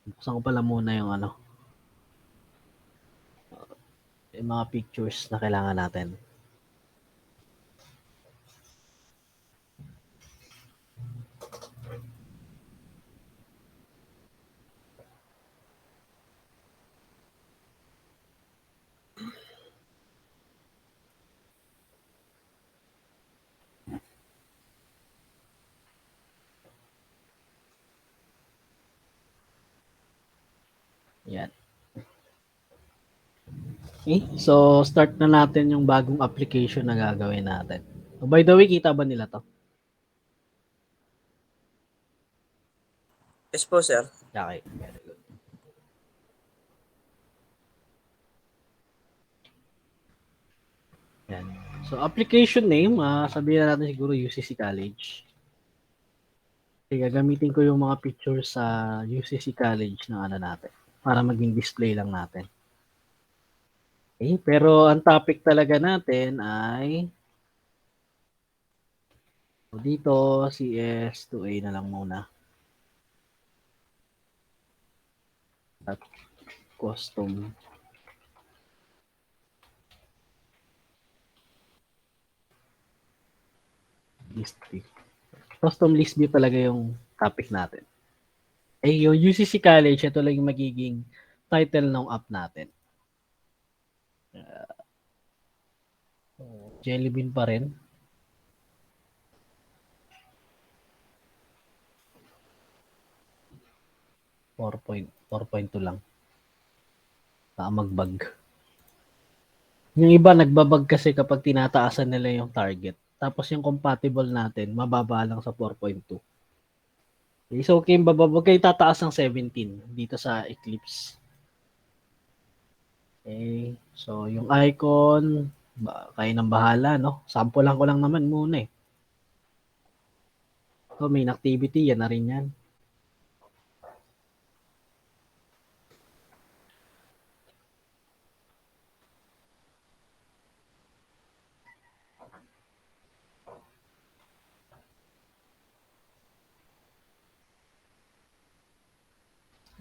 Buksan ko pala muna yung yung mga pictures na kailangan natin. Yan. Okay, so start na natin yung bagong application na gagawin natin. So, by the way, kita ba nila to? Yes po, sir. Okay, very good. Yan. So, application name, sabihin na natin siguro UCC College. Okay, gagamitin ko yung mga pictures sa UCC College ng natin para maging display lang natin. Okay, pero ang topic talaga natin ay dito CS2A na lang muna. At custom list view. Custom list view talaga yung topic natin. Yung UCC College, ito lang yung magiging title ng app natin. Jelly Bean pa rin. .4.2 lang. Baka magbag. Yung iba nagbabag kasi kapag tinataasan nila yung target. Tapos yung compatible natin, mababa lang sa 4.2. Okay, so okay, bababa kayo tataas ng 17 dito sa Eclipse. Okay, so yung icon, kayo nang bahala, no? Sample lang ko lang naman muna eh. So main activity, yan na rin yan.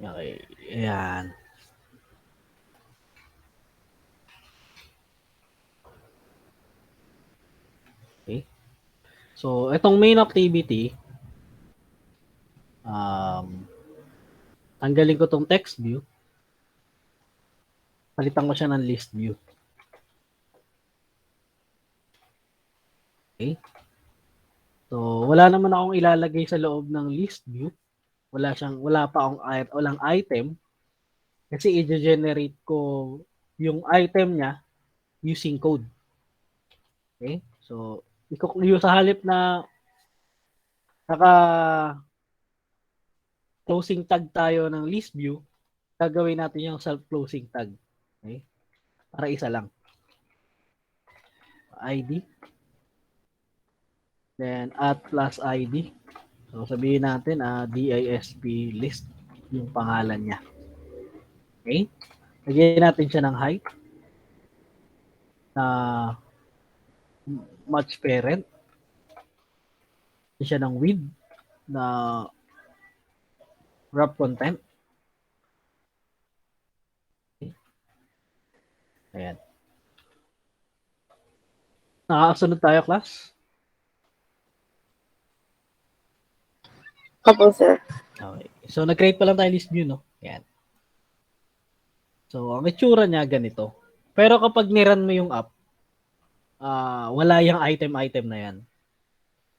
Okay, ayan. Okay. So, itong main activity, tanggalin ko tong text view. Palitan ko siya ng list view. Okay. So, wala naman akong ilalagay sa loob ng list view. Wala pa akong walang item kasi i-generate ko yung item niya using code. Okay? So, yung sa halip na naka closing tag tayo ng list view, gagawin natin yung self-closing tag. Okay? Para isa lang. ID. Then, at plus ID. So, sabihin natin, DISP list yung pangalan niya. Okay? Lagyan natin siya ng height na match parent. Lagyan siya ng width na wrap content. Okay? Ayan. Nakakasunod tayo, class? Opo, sir. Okay. So, nag-create pa lang tayo list view, no? Ayan. So, ang itsura niya ganito. Pero kapag niran mo yung app, wala yung item na yan.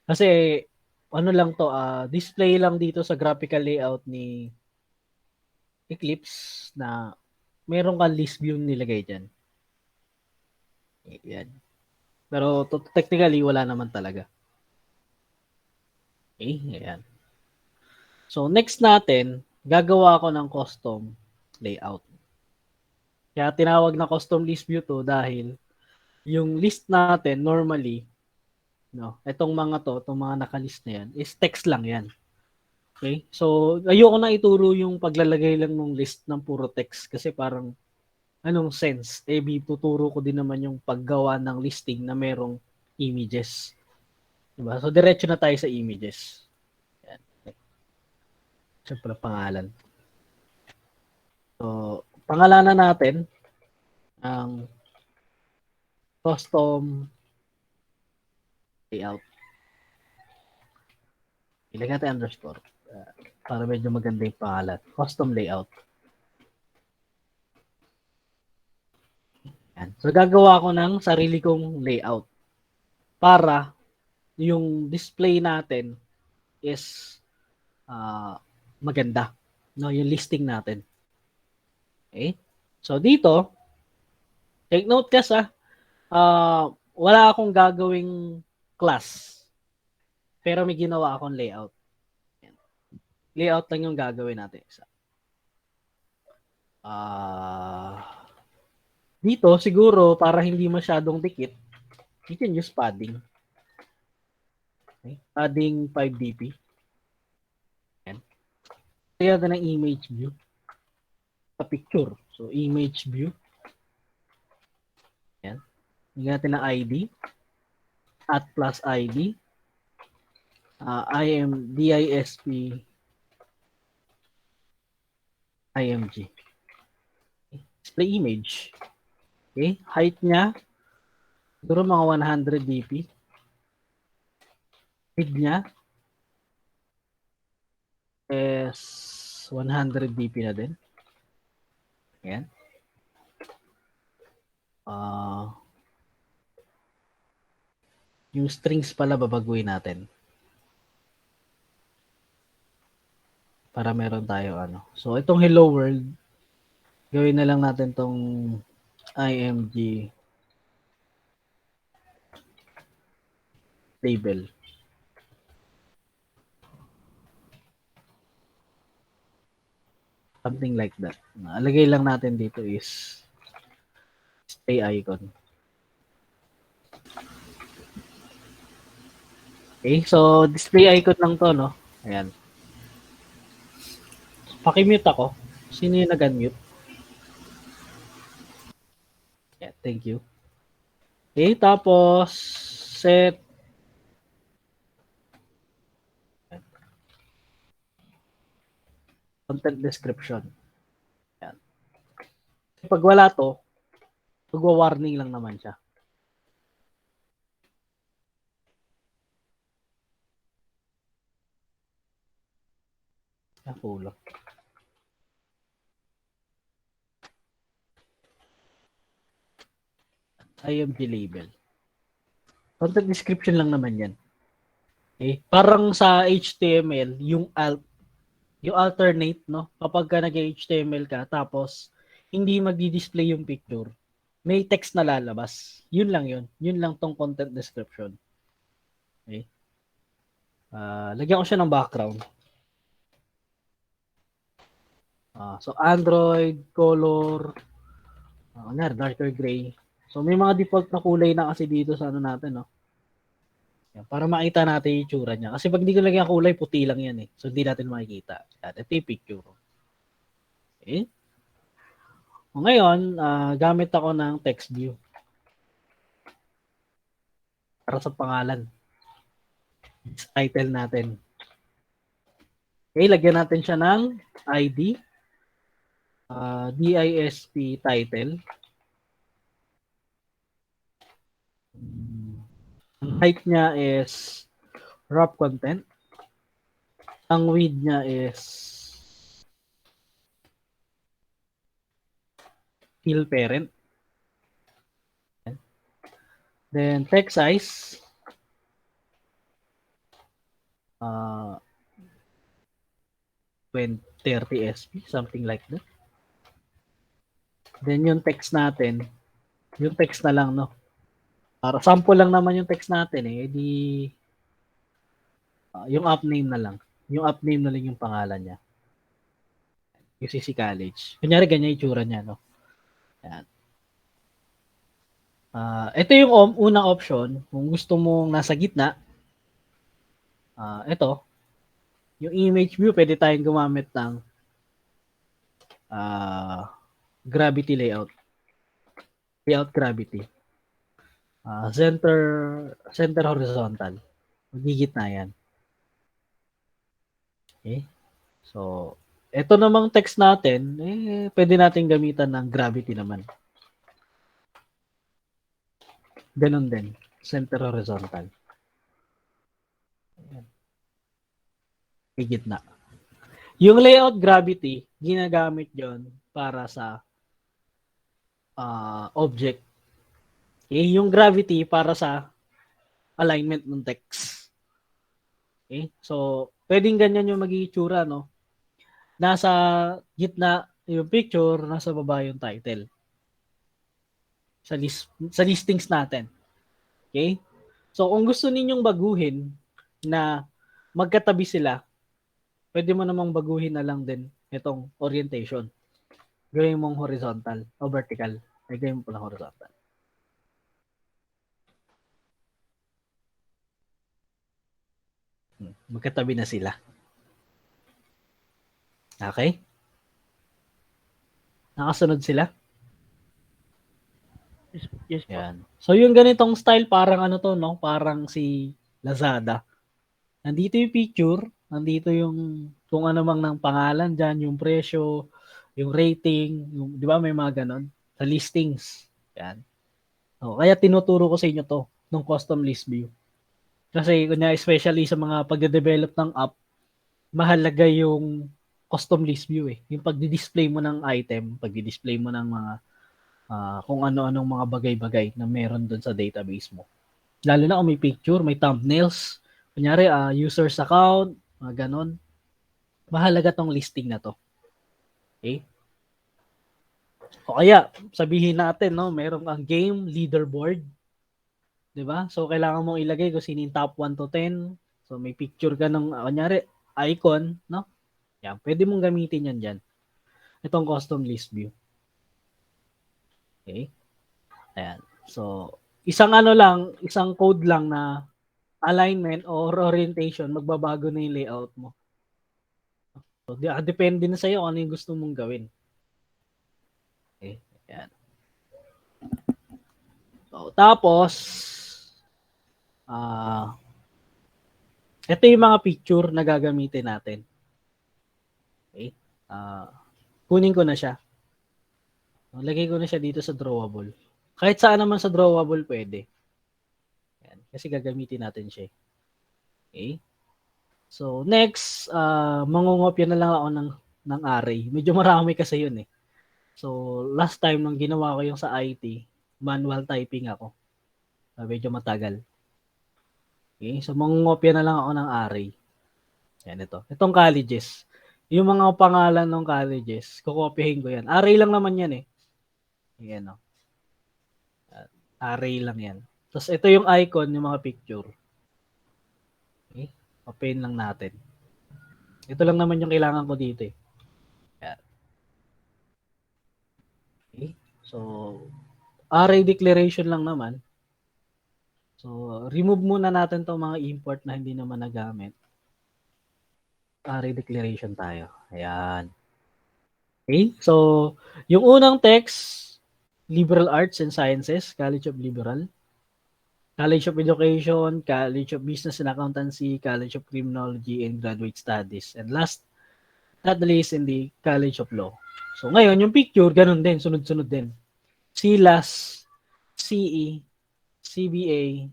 Kasi, ano lang to, display lang dito sa graphical layout ni Eclipse na meron kang list view nilagay dyan. Ayan. Pero technically, wala naman talaga. Okay, ayan. So, next natin, gagawa ko ng custom layout. Kaya tinawag na custom list view to dahil yung list natin normally, no, itong mga nakalist na yan, is text lang yan. Okay? So, ayoko na ituro yung paglalagay lang ng list ng puro text kasi parang anong sense? Tuturo ko din naman yung paggawa ng listing na merong images. Diba? So, diretso na tayo sa images. Yan. Siyempre, pangalan. So, pangalanan natin ang custom layout. Ilagay natin underscore para medyo maganda yung pangalan. Custom layout. Yan. So, gagawa ko ng sarili kong layout para yung display natin is maganda. No, yung listing natin. Okay? So, dito, take note kasi, wala akong gagawing class. Pero may ginawa akong layout. Yan. Layout lang yung gagawin natin. Dito, siguro, para hindi masyadong dikit, you can use padding. Okay? Padding 5 dp. Yan. Kaya na ng image view sa picture. So, image view. Yan. Hinggan natin ng ID. At plus ID. DISP IMG. Okay. Display image. Okay. Height niya, siguro mga 100 dp. Width niya is 100 dp na din. Ayan. Yung strings pala babaguhin natin. Para meron tayo ano. So, itong hello world, gawin na lang natin tong IMG label. Something like that. Alagay lang natin dito is display icon. Okay, so display icon lang to, no? Ayan. Pakimute ako. Sino yung nag-unmute? Yeah, thank you. Okay, tapos set content description. Ayan. Pag wala to, magwa-warning lang naman siya. Nakulo. IMG label. Content description lang naman yan. Okay? Parang sa HTML, yung alternate, no? Kapag ka nag-HTML ka, tapos hindi magdi-display yung picture, may text na lalabas. Yun lang yun. Yun lang tong content description. Okay? Lagyan ko siya ng background. So, Android, color, darker gray. So, may mga default na kulay na kasi dito sa ano natin, no? Yan, para makita natin yung itsura niya. Kasi pag hindi ko lagyan kulay, puti lang yan eh. So, hindi natin makikita. Yan, ito yung picture. Okay? O ngayon, gamit ako ng text view. Para sa pangalan. Title natin. Okay, lagyan natin siya ng ID. DISP title. Ang height niya is wrap content. Ang width niya is fill parent. Then text size 30 sp, something like that. Then yung text natin, yung text na lang, no? Para sample lang naman yung text natin eh. Di yung app name na lang. Yung app name na lang yung pangalan niya. UCC College. Kunyari ganyan yung itsura niya, no? Yan. Ito yung unang option. Kung gusto mong nasa gitna, ito, yung image view, pwede tayong gumamit ng gravity layout. Layout gravity. Center horizontal. Magigitna yan. Okay? So, Ito namang text natin, pwede natin gamitan ng gravity naman. Ganun din. Center horizontal. May gitna. Yung layout gravity, ginagamit yon para sa object. Okay? Yung gravity para sa alignment ng text. Okay? So, pwedeng ganyan yung magiging itsura, no? Nasa gitna yung picture, nasa baba yung title. Sa listings natin. Okay? So, kung gusto ninyong baguhin na magkatabi sila, pwede mo namang baguhin na lang din itong orientation. Gawin mong horizontal o vertical. Ay, gawin mo pala horizontal. Magkatabi na sila. Okay? Nakasunod sila? Yes po. Yan. So, yung ganitong style, parang ano to, no? Parang si Lazada. Nandito yung picture, nandito yung kung ano mang ng pangalan dyan, yung presyo, yung rating, yung, di ba may mga ganon? Sa listings. Yan. So, kaya tinuturo ko sa inyo to, ng custom list view. Kasi, kunya, especially sa mga pagde-develop ng app, mahalaga yung custom list view eh. Yung pagdi-display mo ng item, pagdi-display mo ng mga kung ano-anong mga bagay-bagay na meron doon sa database mo. Lalo na kung may picture, may thumbnails, kunyari user's account, mga ganon. Mahalaga tong listing na to. Okay? O kaya, sabihin natin, no, meron kang game leaderboard. 'Di ba? So, kailangan mong ilagay kung sino yung top 1 to 10. So, may picture ka ng, kunyari, icon, no? Yan, pwede mong gamitin yan dyan. Itong custom list view. Okay? Ayan. So, isang code lang na alignment or orientation, magbabago na yung layout mo. So, depende na sa'yo ano yung gusto mong gawin. Okay? Ayan. So, tapos, ito yung mga picture na gagamitin natin. Okay? Kunin ko na siya. Lagay ko na siya dito sa drawable. Kahit saan naman sa drawable pwede. Ayan. Kasi gagamitin natin siya. Okay? So, next, mangungopya na lang ako ng array. Medyo marami kasi yun eh. So, last time nung ginawa ko yung sa IT, manual typing ako. Medyo matagal. Okay? So, mangungopya na lang ako ng array. Yan ito. Itong colleges. Yung mga pangalan ng colleges, kukopyahin ko yan. Array lang naman yan eh. Ayan o. Array lang yan. Tapos ito yung icon, yung mga picture. Okay? Open lang natin. Ito lang naman yung kailangan ko dito eh. Yan. Okay? So, array declaration lang naman. So, remove muna natin itong mga import na hindi naman nagamit. Array declaration tayo. Ayan. Okay? So, yung unang text, Liberal Arts and Sciences, College of Liberal. College of Education, College of Business and Accountancy, College of Criminology, and Graduate Studies. And last, not the least, in the College of Law. So, ngayon, yung picture, ganun din, sunod-sunod din. CLAS, CE, CBA,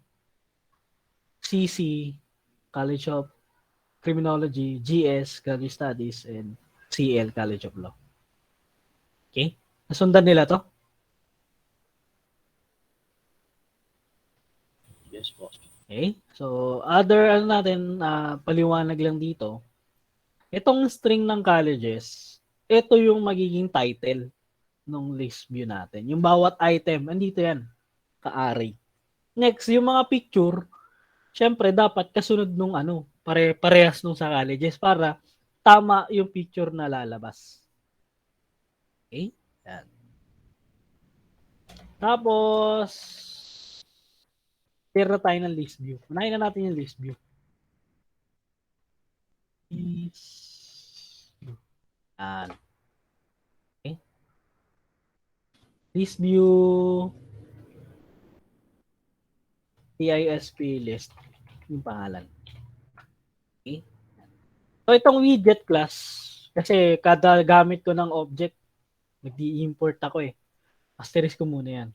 CC, College of Criminology, GS, Graduate Studies, and CL, College of Law. Okay? Nasundan nila to? Yes po. Okay? So, other, paliwanag lang dito. Itong string ng colleges, ito yung magiging title ng list view natin. Yung bawat item, andito yan, ka-array. Next, yung mga picture, syempre dapat kasunod nung parehas nung sa colleges para tama yung picture na lalabas. Okay? Yan. Tapos, clear na tayo ng list view. Unahin na natin yung list view. List view. Yan. Okay? List view TISP list yung pangalan. Okay? So, itong widget class, Kasi kada gamit ko ng object, nag-i-import ako eh. Asterisk ko muna yan.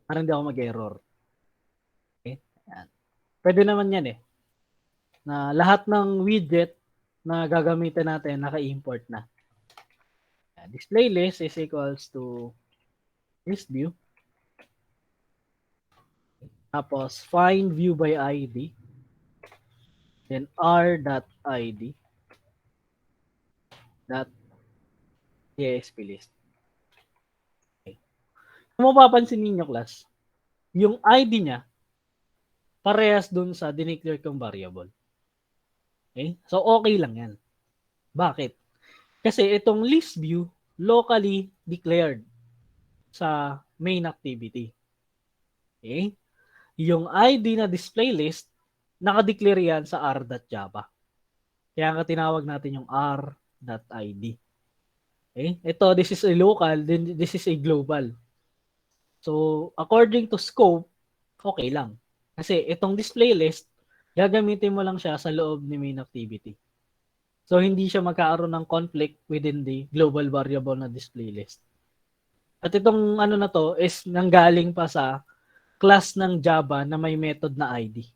Para hindi ako mag-error. Okay? Yan. Pwede naman yan eh. Na lahat ng widget na gagamitin natin, naka-import na. Yan. Display list is equals to list view. Tapos, find view by ID. Then, r.id. .asp list. Okay. Kung mapapansin ninyo, class, yung ID niya, parehas dun sa dineclare kong variable. Okay? So, okay lang yan. Bakit? Kasi itong list view, locally declared sa main activity. Okay? Yung ID na display list, nakadeclare yan sa r.java. Kaya nga tinawag natin yung r.id. Okay? Ito, this is a local, then this is a global. So, according to scope, okay lang. Kasi itong display list, gagamitin mo lang siya sa loob ni main activity. So, hindi siya magkakaroon ng conflict within the global variable na display list. At itong ano na to is nanggaling pa sa class ng Java na may method na ID.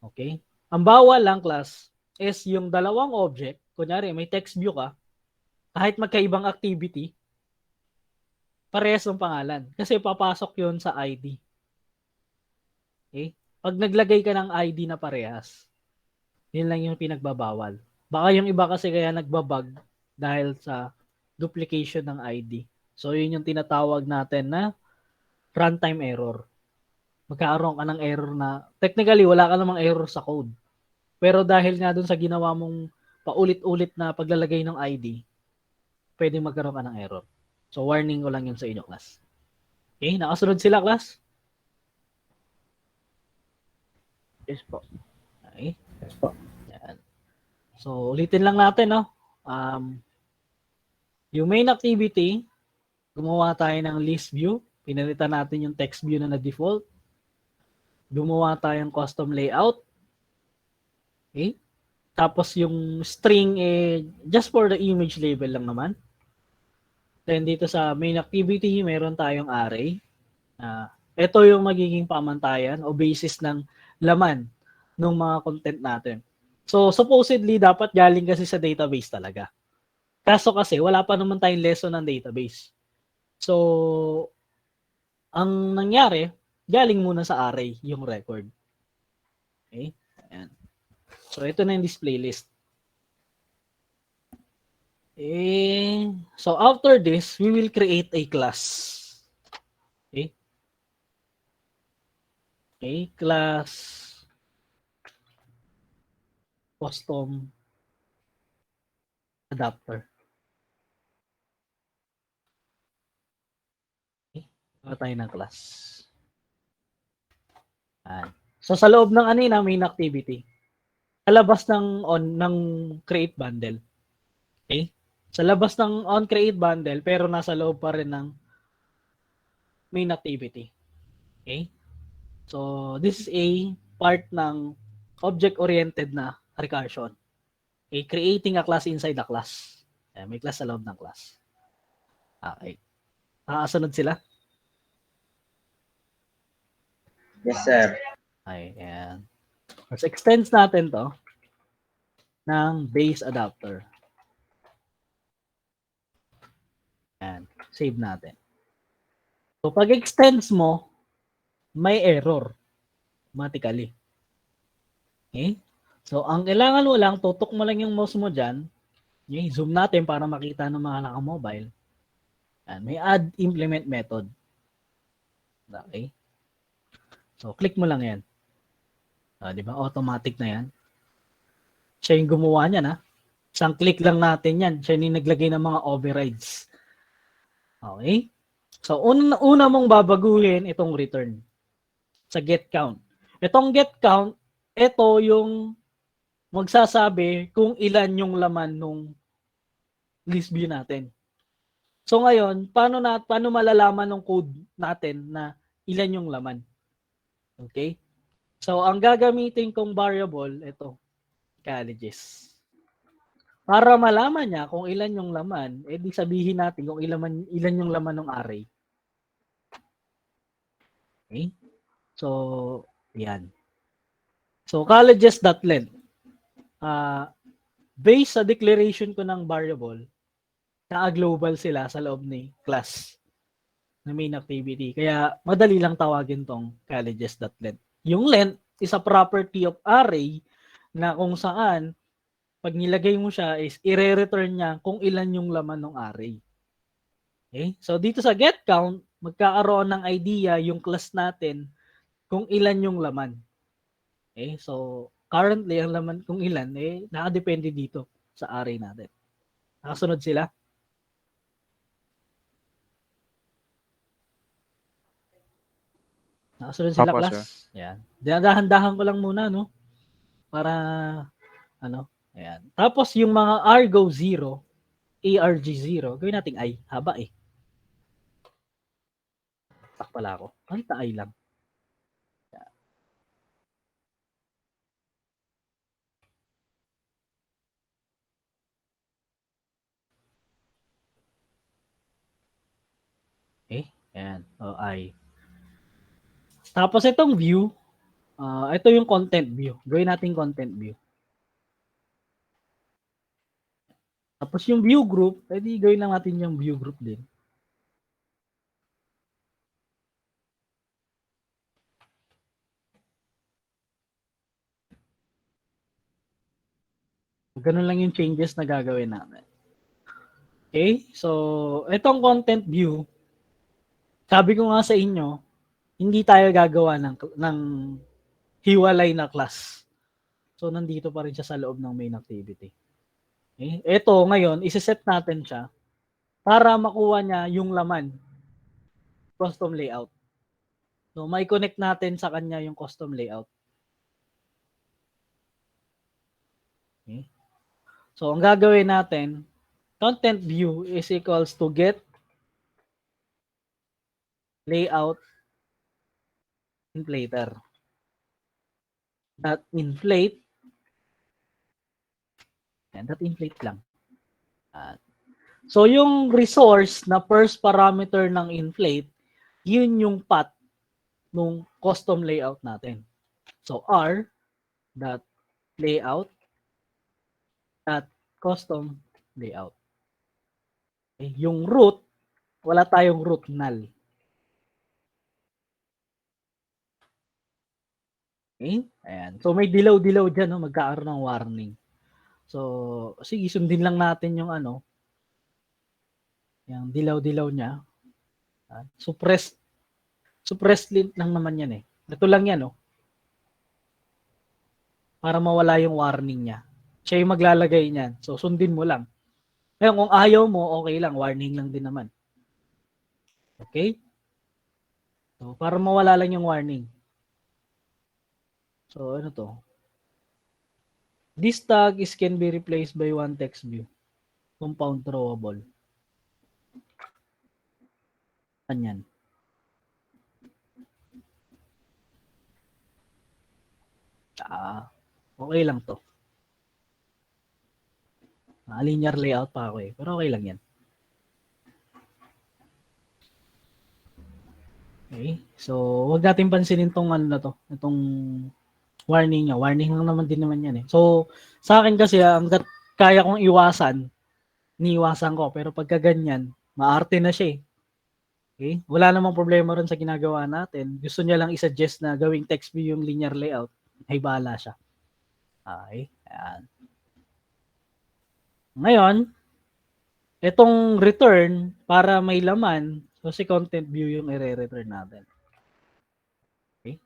Okay? Ang bawal lang class is yung dalawang object, kunyari may text view ka, kahit magkaibang activity, parehas ng pangalan. Kasi papasok yun sa ID. Okay? Pag naglagay ka ng ID na parehas, yun lang yung pinagbabawal. Baka yung iba kasi kaya nagbabag dahil sa duplication ng ID. So, yun yung tinatawag natin na runtime error. Magkakaroon ka ng error na, technically, wala ka namang error sa code. Pero dahil nga dun sa ginawa mong paulit-ulit na paglalagay ng ID, pwede magkaroon ka ng error. So, warning ko lang yun sa inyo, class. Okay, nakasunod sila, class? Yes po. Okay. Yes po. Yan. So, ulitin lang natin, no? Yung main activity, gumawa tayo ng list view. Pinalitan natin yung text view na na-default. Gumawa tayong custom layout. Okay? Tapos yung string, just for the image label lang naman. Then dito sa main activity, meron tayong array. Ito yung magiging pamantayan o basis ng laman ng mga content natin. So, supposedly, dapat galing kasi sa database talaga. Kaso kasi, wala pa naman tayong lesson ng database. So, ang nangyari, galing muna sa array yung record. Okay? Ayan. So, ito na yung display list. So, after this, we will create a class. Okay? Okay, class custom adapter. Okay? Gawa tayo ng class. So, sa loob ng main activity, sa labas ng create bundle. Okay? Sa labas ng on create bundle, pero nasa loob pa rin ng main activity. Okay? So, this is a part ng object-oriented na recursion. Okay? Creating a class inside a class. May class sa loob ng class. Okay. Nakasunod sila? Yes, sir. Okay, ayan. Let's extend natin to ng base adapter. Ayan. Save natin. So, pag extends mo, may error automatically. Okay? So, ang kailangan mo lang, tutok mo lang yung mouse mo dyan. Okay? Zoom natin para makita ng mga naka-mobile. Ayan. May add implement method. Okay? So, click mo lang yan. Di ba? Automatic na yan. Siya yung gumawa niyan, ha? Isang click lang natin yan. Siya yung naglagay ng mga overrides. Okay? So, una mong babaguhin itong return sa get count. Itong get count, ito yung magsasabi kung ilan yung laman nung list view natin. So ngayon, paano malalaman ng code natin na ilan yung laman? Okay? So ang gagamitin kong variable, ito, colleges. Para malaman niya kung ilan yung laman, di sabihin natin kung ilan yung laman ng array. Okay? So, yan. So, colleges.length. Based sa declaration ko ng variable, na-global sila sa loob ni class na main activity. Kaya, madali lang tawagin tong colleges.length. Yung length is a property of array na kung saan pag nilagay mo siya is i-return niya kung ilan yung laman ng array. Okay? So dito sa get count, magkakaroon ng idea yung class natin kung ilan yung laman. Okay? So currently ang laman kung ilan nakadepende dito sa array natin. Nakasunod sila? Nakasunod sila, Opo, sir. class? Yan. Dahan-dahan ko lang muna, no? Para ano, ayan. Tapos yung mga argo 0, arg 0, gawin nating I. Haba eh. Tak pala ako. Kahit na I lang. Okay? Ayan. O, I. Tapos itong view, ito yung content view. Gawin natin content view. Tapos yung view group, edi gawin lang natin yung view group din. Ganun lang yung changes na gagawin natin. Okay? So, itong content view, sabi ko nga sa inyo, hindi tayo gagawa ng hiwalay na class. So, nandito pa rin siya sa loob ng main activity. Okay? Ito, ngayon, isiset natin siya para makuha niya yung laman. Custom layout. So, may connect natin sa kanya yung custom layout. Okay? So, ang gagawin natin, content view is equals to get layout inflater. That inflate. Yan, that inflate lang. So, yung resource na first parameter ng inflate, yun yung path nung custom layout natin. So, r dot layout dot custom layout. Okay. Yung root, wala tayong root null. Okay? Ayan. So, may dilaw-dilaw dyan, no? Magkakaroon ng warning. So, sige, sundin lang natin yung yung dilaw-dilaw niya. Suppress lint lang naman yan eh. Ito lang yan, no? Para mawala yung warning niya. Siya yung maglalagay niyan. So, sundin mo lang. Ngayon, kung ayaw mo, okay lang. Warning lang din naman. Okay? So, para mawala lang yung warning. So, ano to? This tag can be replaced by one text view. Compound throwable. Ganyan. Okay lang to. Linear layout pa ako eh. Pero okay lang yan. Okay. So, huwag natin pansinin tong ano na to. Itong warning niya. Warning lang naman din naman yan eh. So, sa akin kasi hanggat kaya kong iwasan, niiwasan ko. Pero pagka ganyan, maarte na siya eh. Okay? Wala namang problema rin sa ginagawa natin. Gusto niya lang i-suggest na gawing text view yung linear layout. Ay bahala siya. Okay? Ayan. Ngayon, itong return, para may laman, so si content view yung i-return natin. Okay?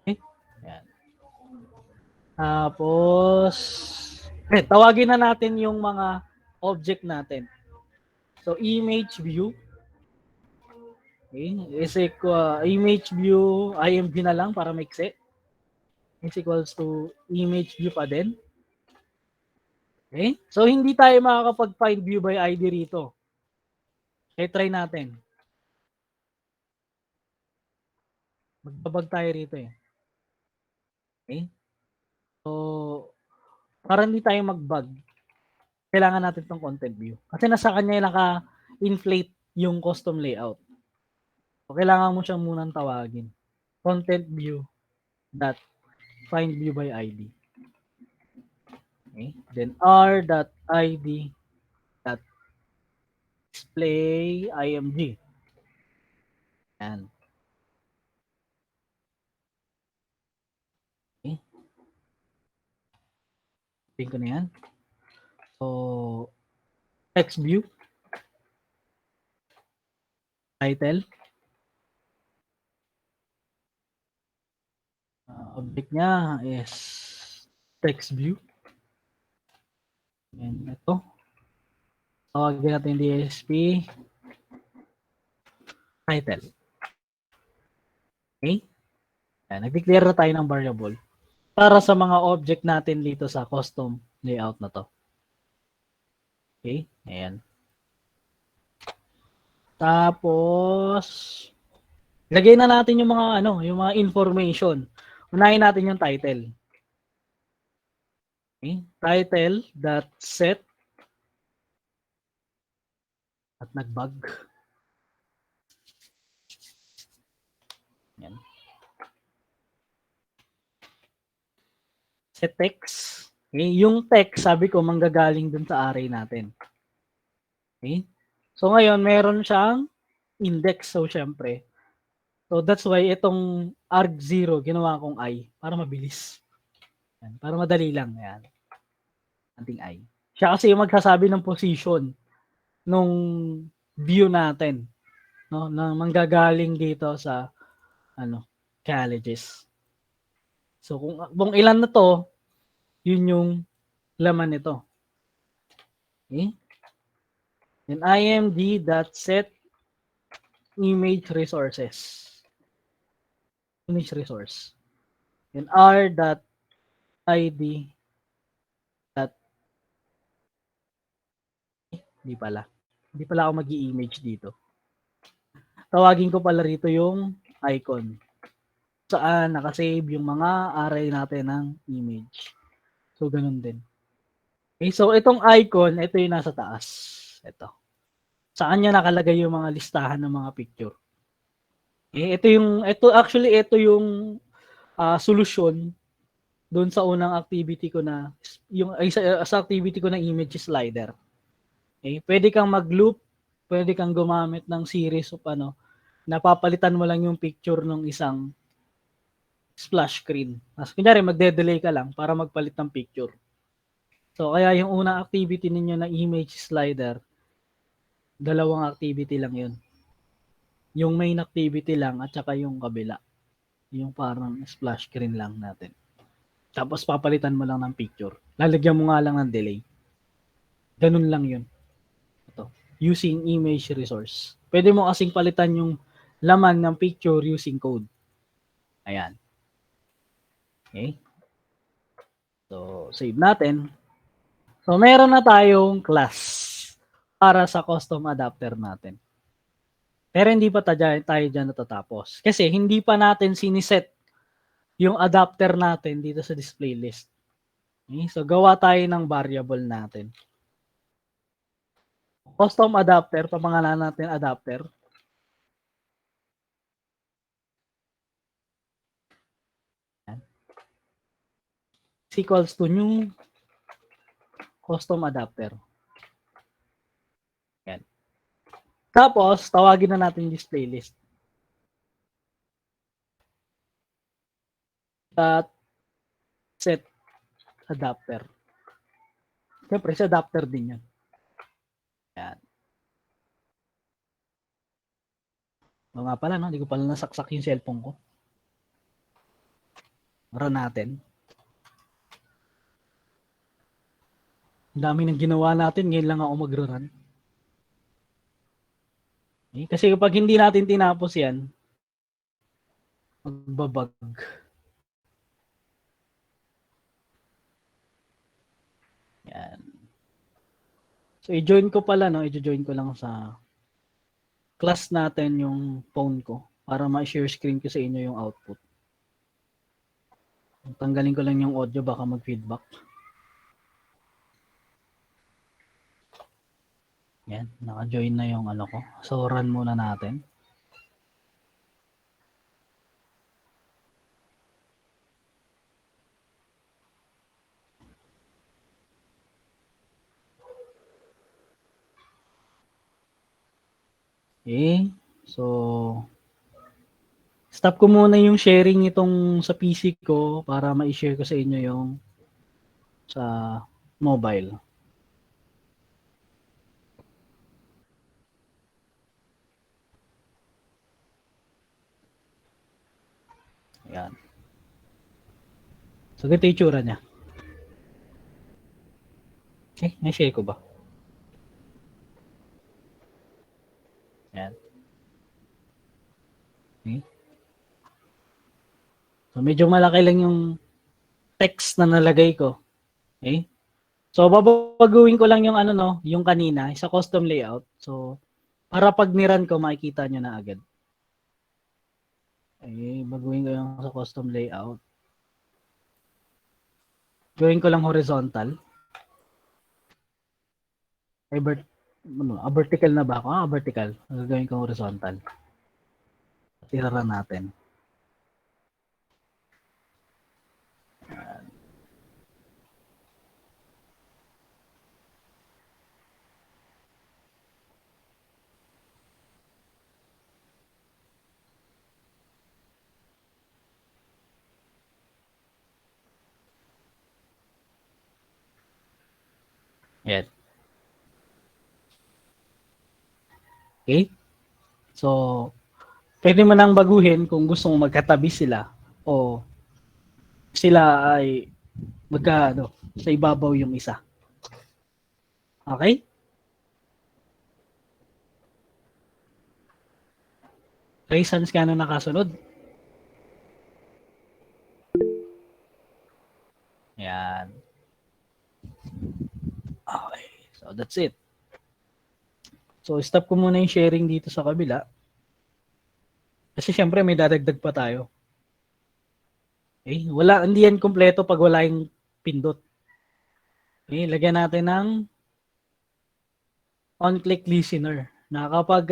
Okay? Ayan. Tapos, tawagin na natin yung mga object natin. So, image view. Okay? Is equal, image view, img na lang para maiksi. Is equals to image view pa din. Okay? So, hindi tayo makakapag-find view by ID rito. Okay, try natin. Magbabag tayo rito eh. Okay? So, para hindi tayo mag-bug, kailangan natin tong content view. Kasi nasa kanya naka-inflate yung custom layout. So, kailangan mo siyang munang tawagin. Content view dot find view by ID. Okay. Then r.id dot display img. Yan. Okay. Tingin ko na yan. So, text view. Title. Object niya is text view. And ito. Tawagin natin DSP title. Okay? Yan. Nag-declare na tayo ng variable para sa mga object natin dito sa custom layout na to. Okay? Ayan. Tapos, lagay na natin yung mga yung mga information. Unahin natin yung title. Okay? Title.set at nag-bug. Yan. Set text. Okay? Yung text, sabi ko, manggagaling dun sa array natin. Okay? So, ngayon, meron siyang index. So, syempre. So, that's why itong arg0, ginawa kong I para mabilis. Yan. Para madali lang. Yan. Anting I. Siya kasi yung magsasabi ng position nung view natin. No? Na manggagaling dito sa colleges. So, kung ilan na to, yun yung laman nito. Okay? Then imd.set image resources. Image resource. Then r.id Hindi pala ako mag-i-image dito. Tawagin ko pala rito yung icon. Saan nakasave yung mga array natin ng image. So, ganun din. Okay, so itong icon, ito yung nasa taas. Ito. Saan niya nakalagay yung mga listahan ng mga picture. Okay, ito yung solusyon doon sa unang activity ko na sa activity ko na image slider. Okay, pwede kang mag-loop, pwede kang gumamit ng series of napapalitan mo lang yung picture ng isang splash screen. Mas kunyari magde-delay ka lang para magpalit ng picture. So kaya yung unang activity ninyo na image slider, dalawang activity lang yun. Yung main activity lang at saka yung kabila. Yung parang splash screen lang natin. Tapos papalitan mo lang ng picture. Lalagyan mo nga lang ng delay. Ganun lang yun. Ito. Using image resource. Pwede mo kasing palitan yung laman ng picture using code. Ayan. Okay. So, save natin. So, meron na tayong class para sa custom adapter natin. Pero hindi pa tayo dyan natatapos. Kasi hindi pa natin siniset yung adapter natin dito sa display list. Okay? So, gawa tayo ng variable natin. Custom adapter, pamangalanan natin adapter. Is equals to new custom adapter. Yan. Tapos, tawagin na natin display list. Set adapter. Siyempre, sa adapter din yan. Yan. O nga pala, no? Hindi ko pala nasaksak yung cellphone ko. Run natin. Ang dami ng ginawa natin, ngayon lang ako mag-run. Okay? Kasi kapag hindi natin tinapos yan, magbabag. Yan. So, i-join ko pala, no? I-join ko lang sa class natin yung phone ko para ma-share screen ko sa inyo yung output. Tanggalin ko lang yung audio, baka mag-feedback. Yan, naka-join na yung ano ko. So, run muna natin. Okay. So, stop ko muna yung sharing itong sa PC ko para ma-share ko sa inyo yung sa mobile. Ayan. So, ganito yung tsura niya. Okay, na-share ko ba? Ayan. Okay. So, medyo malaki lang yung text na nalagay ko. Okay? So, babaguhin ko lang yung ano no, yung kanina, sa custom layout. So, para pag niran ko, makikita nyo na agad. Okay, baguhin ko yung sa custom layout. Gawin ko lang horizontal. Ay, vertical na ba ako? Vertical. Gagawin ko horizontal. Tira natin. Yan. Okay? So, pwede mo nang baguhin kung gusto mo magkatabi sila o sila ay sa ibabaw yung isa. Okay? Okay, sans ka na nakasunod. Yan. Okay. So, that's it. So, stop ko muna yung sharing dito sa kabila. Kasi syempre may dadagdag pa tayo. Okay? Hindi yan kompleto pag wala yung pindot. Okay? Lagyan natin ng on-click listener. Na kapag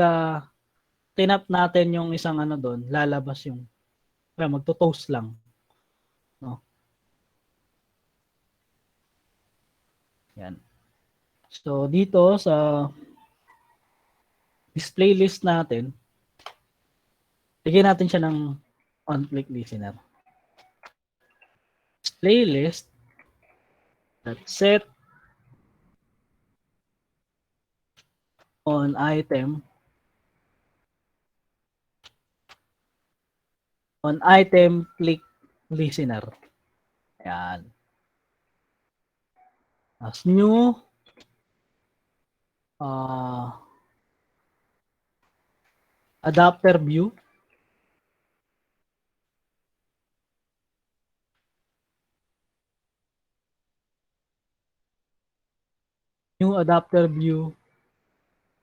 tinap natin yung isang ano doon, lalabas yung magto-toast lang. No? Yan. So, dito sa display list natin, lagyan natin siya ng on-click listener. Display list set on item click listener. Ayan. As new adapter view. New adapter view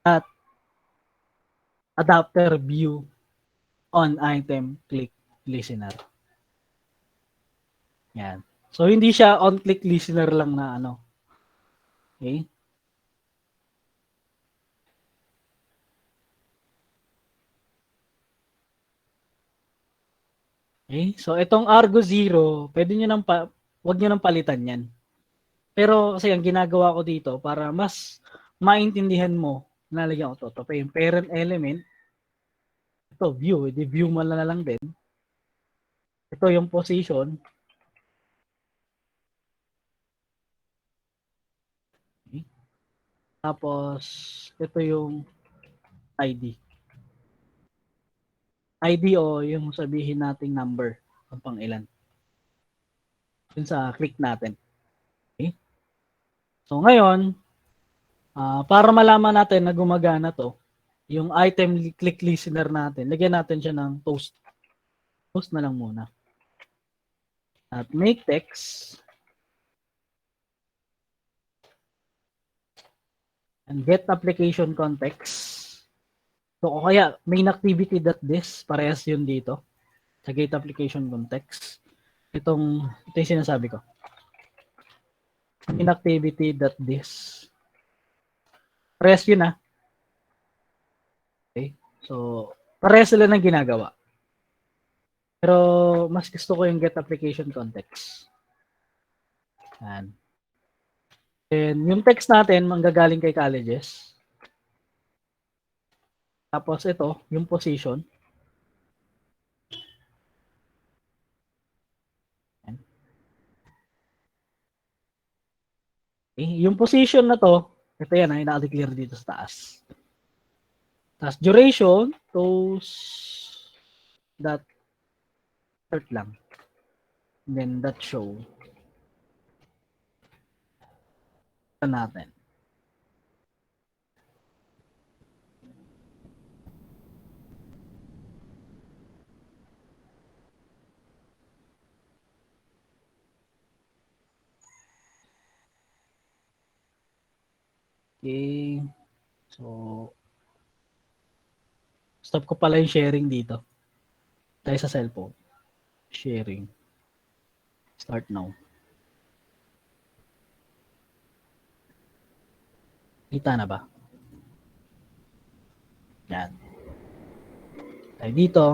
at adapter view on item click listener. Yan. So, hindi siya on click listener lang na ano. Okay? Okay? So, itong Argo Zero, pwede nyo nang wag nyo nang palitan yan. Pero kasi ang ginagawa ko dito para mas maintindihan mo, nalagyan ko to. Yung parent element. Ito, view. Di view mo na lang din. Ito yung position. Okay. Tapos, ito yung ID. ID o yung sabihin nating number kung pang ilan. Yun sa click natin. Okay? So ngayon, para malaman natin na gumagana to, yung item click listener natin, lagyan natin siya ng toast. Toast na lang muna. At make text and get application context. So kaya main activity.this, parehas yun dito sa get application context. Ito yung sinasabi ko. Main activity.this. Parehas yun So, pareho sila ng ginagawa. Pero mas gusto ko yung get application context. Yan. And yung text natin manggagaling kay colleges. Tapos ito, yung position. Yan. Okay. Yung position na to, ito yan, ay naka-declare dito sa taas. Tapos duration, that start lang. And then that show. Ito natin. Okay. So, stop ko pala yung sharing dito. Tayo sa cellphone. Sharing. Start now. Kita na ba? Yan. Tayo dito.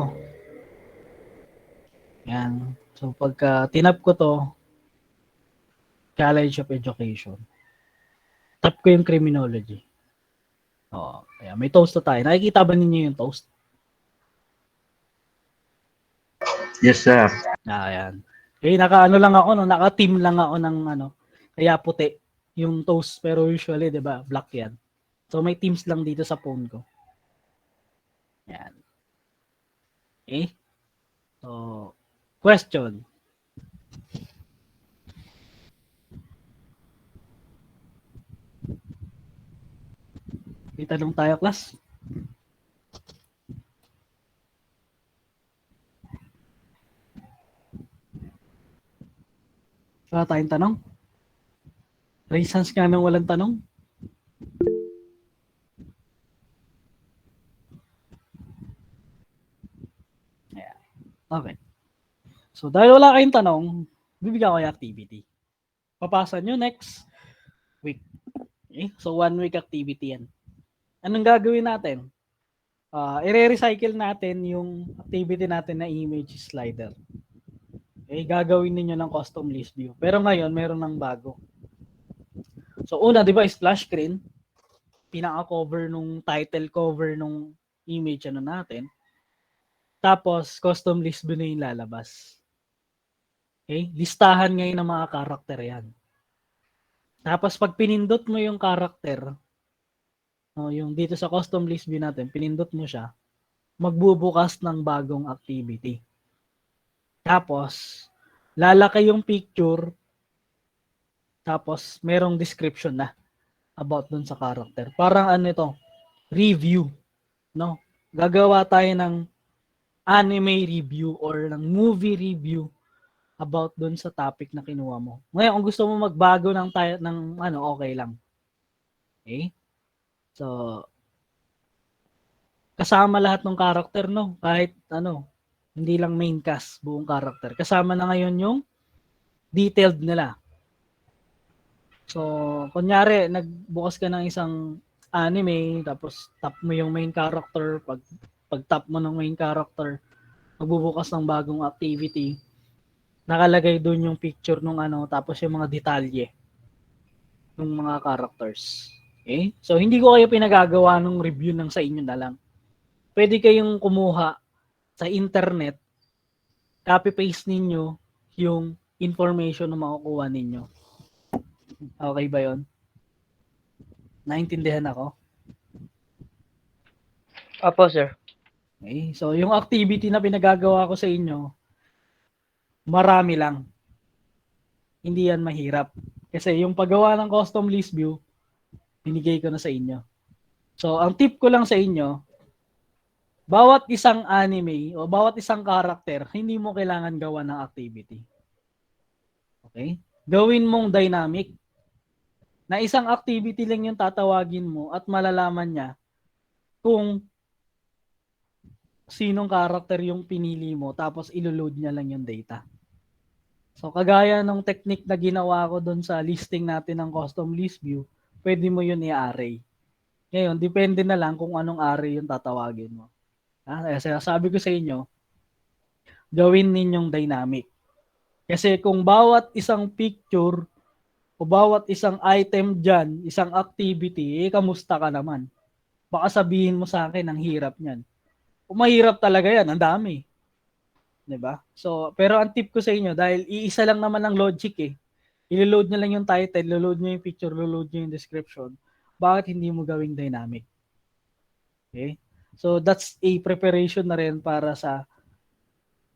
Yan. So, pagka tinap ko to, College of Education. Tap ko yung criminology. Oo. Kaya may toast na tayo. Nakikita ba ninyo yung toast? Yes, sir. Ayan. Okay, naka-ano lang ako, no? Naka-team lang ako ng ano. Kaya puti yung toast. Pero usually, di ba, black yan. So, may teams lang dito sa phone ko. Yan. Okay. So, question. May tanong tayo, class. Wala tayong tanong? Raise hands nga nang walang tanong? Yeah. Okay. So, dahil wala kayong tanong, bibigyan ko yung activity. Papasa nyo next week. Okay? So, 1 week activity yan. Anong gagawin natin? I-recycle natin yung activity natin na image slider. Okay? Gagawin ninyo ng custom list view. Pero ngayon, meron ng bago. So, una, di ba, splash screen. Pinaka-cover nung title cover nung image ano natin. Tapos, custom list view na yung lalabas. Okay? Listahan ngayon ng mga karakter yan. Tapos, pag pinindot mo yung karakter, yung dito sa custom list view natin, pinindot mo siya, magbubukas ng bagong activity. Tapos, lalaki yung picture, tapos merong description na about dun sa character. Parang ano ito, review, no? Gagawa tayo ng anime review or ng movie review about dun sa topic na kinuha mo. Ngayon, kung gusto mo magbago ng okay lang. Okay? So, kasama lahat ng character, no? Kahit hindi lang main cast, buong character. Kasama na ngayon yung detailed nila. So, kunyari, nagbukas ka ng isang anime, tapos tap mo yung main character, pag tap mo ng main character, magbubukas ng bagong activity, nakalagay doon yung picture nung tapos yung mga detalye ng mga characters. Okay? So, hindi ko kayo pinagagawa ng review ng sa inyo na lang. Pwede kayong kumuha sa internet, copy-paste ninyo yung information na makukuha ninyo. Okay ba yon? Naintindihan ako? Opo, sir. Okay. So, yung activity na pinagagawa ko sa inyo, marami lang. Hindi yan mahirap. Kasi yung paggawa ng custom list view, binigay ko na sa inyo. So, ang tip ko lang sa inyo, bawat isang anime o bawat isang character, hindi mo kailangan gawa ng activity. Okay? Gawin mong dynamic. Na isang activity lang yung tatawagin mo at malalaman niya kung sinong character yung pinili mo tapos iloload niya lang yung data. So, kagaya ng technique na ginawa ko doon sa listing natin ng custom list view, pwede mo yun i-array. Ngayon, depende na lang kung anong array yung tatawagin mo. Sabi ko sa inyo, gawin ninyong dynamic. Kasi kung bawat isang picture o bawat isang item dyan, isang activity, kamusta ka naman? Baka sabihin mo sa akin, ang hirap niyan. Kung mahirap talaga yan, ang dami. 'Di ba? So, pero ang tip ko sa inyo, dahil iisa lang naman ang logic eh. I-load nyo lang yung title, load nyo yung picture, load nyo yung description. Bakit hindi mo gawing dynamic? Okay? So, that's a preparation na rin para sa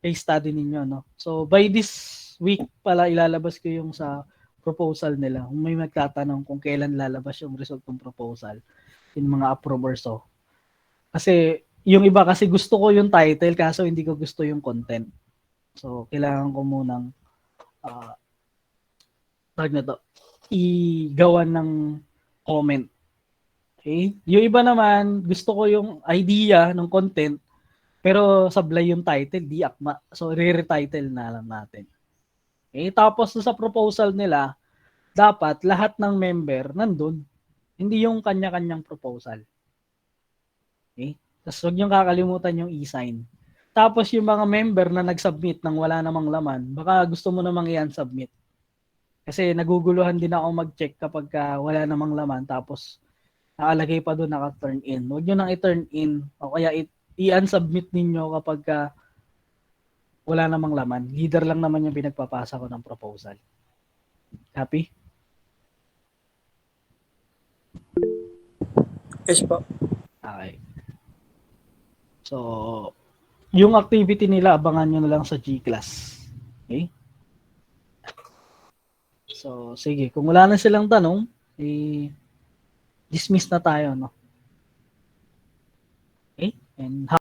case study ninyo, no? So, by this week pala ilalabas ko yung sa proposal nila. Kung may magtatanong kung kailan lalabas yung result ng proposal, yung mga approvers, so. Kasi, yung iba kasi gusto ko yung title kaso hindi ko gusto yung content. So, kailangan ko munang igawan ng comment. Okay? Yung iba naman, gusto ko yung idea ng content, pero sablay yung title, di akma. So, re-retitle na lang natin. Okay? Tapos, sa proposal nila, dapat lahat ng member nandun. Hindi yung kanya-kanyang proposal. Okay? Tapos, huwag niyong kakalimutan yung e-sign. Tapos, yung mga member na nag-submit ng wala namang laman, baka gusto mo namang i-unsubmit. Kasi naguguluhan din ako mag-check kapag wala namang laman tapos nakalagay pa doon naka-turn in. Huwag nyo nang i-turn in o kaya i-unsubmit ninyo kapag wala namang laman. Leader lang naman yung pinagpapasa ko ng proposal. Happy? Yes po. Okay. So, yung activity nila, abangan nyo na lang sa G-Class. Okay? So, sige. Kung wala na silang tanong, dismiss na tayo, no? Okay? And